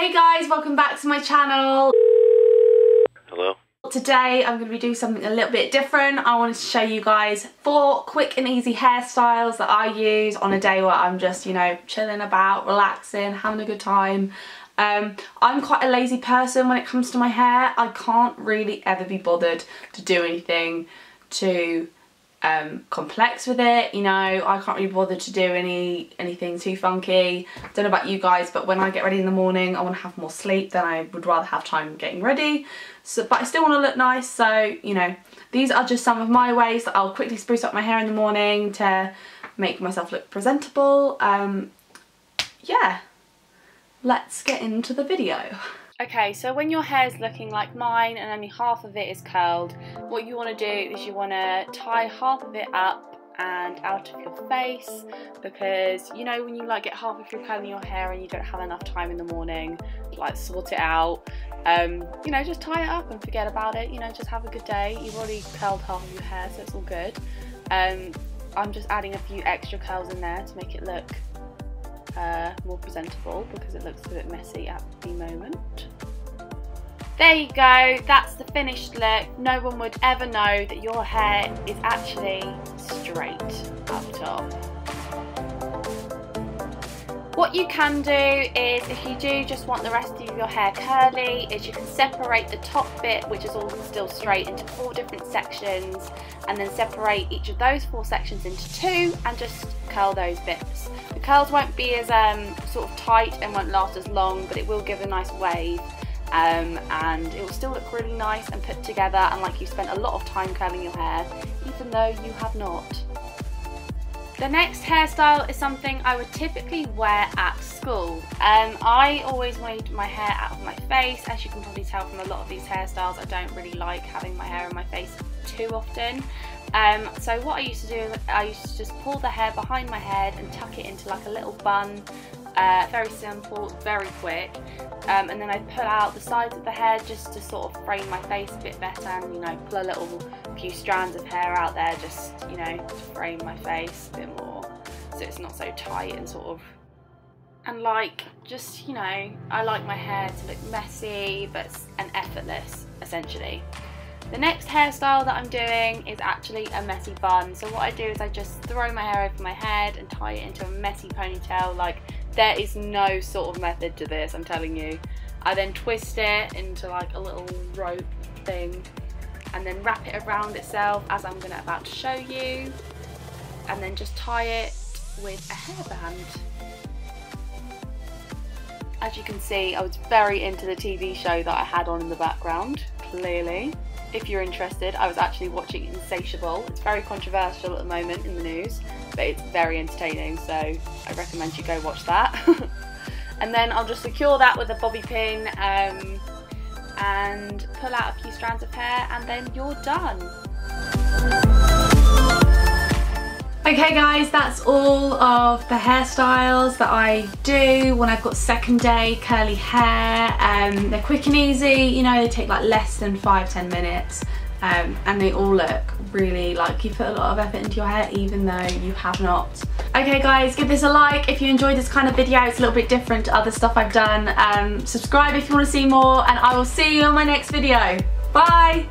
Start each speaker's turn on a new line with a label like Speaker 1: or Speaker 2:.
Speaker 1: Hey guys, welcome back to my channel.
Speaker 2: Hello.
Speaker 1: Today I'm going to be doing something a little bit different. I wanted to show you guys 4 quick and easy hairstyles that I use on a day where I'm just, you know, chilling about, relaxing, having a good time. I'm quite a lazy person when it comes to my hair. I can't really ever be bothered to do anything too complex with it, you know. I can't really bother to do anything too funky. Don't know about you guys, but when I get ready in the morning I want to have more sleep than I would rather have time getting ready. So, but I still want to look nice, so you know, these are just some of my ways that I'll quickly spruce up my hair in the morning to make myself look presentable. Yeah, let's get into the video. Okay, so when your hair's looking like mine and only half of it is curled, what you want to do is you want to tie half of it up and out of your face, because you know when you like get half of your curl in your hair and you don't have enough time in the morning to like sort it out, you know, just tie it up and forget about it, you know, just have a good day. You've already curled half of your hair, so it's all good. I'm just adding a few extra curls in there to make it look more presentable, because it looks a bit messy at the moment. There you go, that's the finished look. No one would ever know that your hair is actually straight up top. What you can do is, if you do just want the rest of your hair curly, is you can separate the top bit, which is all still straight, into 4 different sections, and then separate each of those 4 sections into 2 and just curl those bits. The curls won't be as sort of tight and won't last as long, but it will give a nice wave, and it will still look really nice and put together and like you spent a lot of time curling your hair, even though you have not. The next hairstyle is something I would typically wear at school. I always wanted my hair out of my face. As you can probably tell from a lot of these hairstyles, I don't really like having my hair in my face too often. So what I used to do is I used to just pull the hair behind my head and tuck it into like a little bun. Very simple, very quick. And then I'd pull out the sides of the hair just to sort of frame my face a bit better, and you know, pull a few strands of hair out there just, you know, to frame my face a bit more, so it's not so tight and sort of, and like, just, you know, I like my hair to look messy and effortless, essentially. The next hairstyle that I'm doing is actually a messy bun. So what I do is I just throw my hair over my head and tie it into a messy ponytail. Like, there is no sort of method to this, I'm telling you. I then twist it into like a little rope thing and then wrap it around itself, as I'm about to show you, and then just tie it with a hairband. As you can see, I was very into the TV show that I had on in the background, clearly. If you're interested, I was actually watching Insatiable. It's very controversial at the moment in the news, but it's very entertaining, so I recommend you go watch that. And then I'll just secure that with a bobby pin and pull out a few strands of hair, and then you're done. Okay guys, that's all of the hairstyles that I do when I've got second day curly hair. They're quick and easy, you know, they take like less than 5-10 minutes, and they all look really like you put a lot of effort into your hair, even though you have not. Okay guys, give this a like if you enjoyed this kind of video. It's a little bit different to other stuff I've done. Subscribe if you want to see more, and I will see you on my next video. Bye!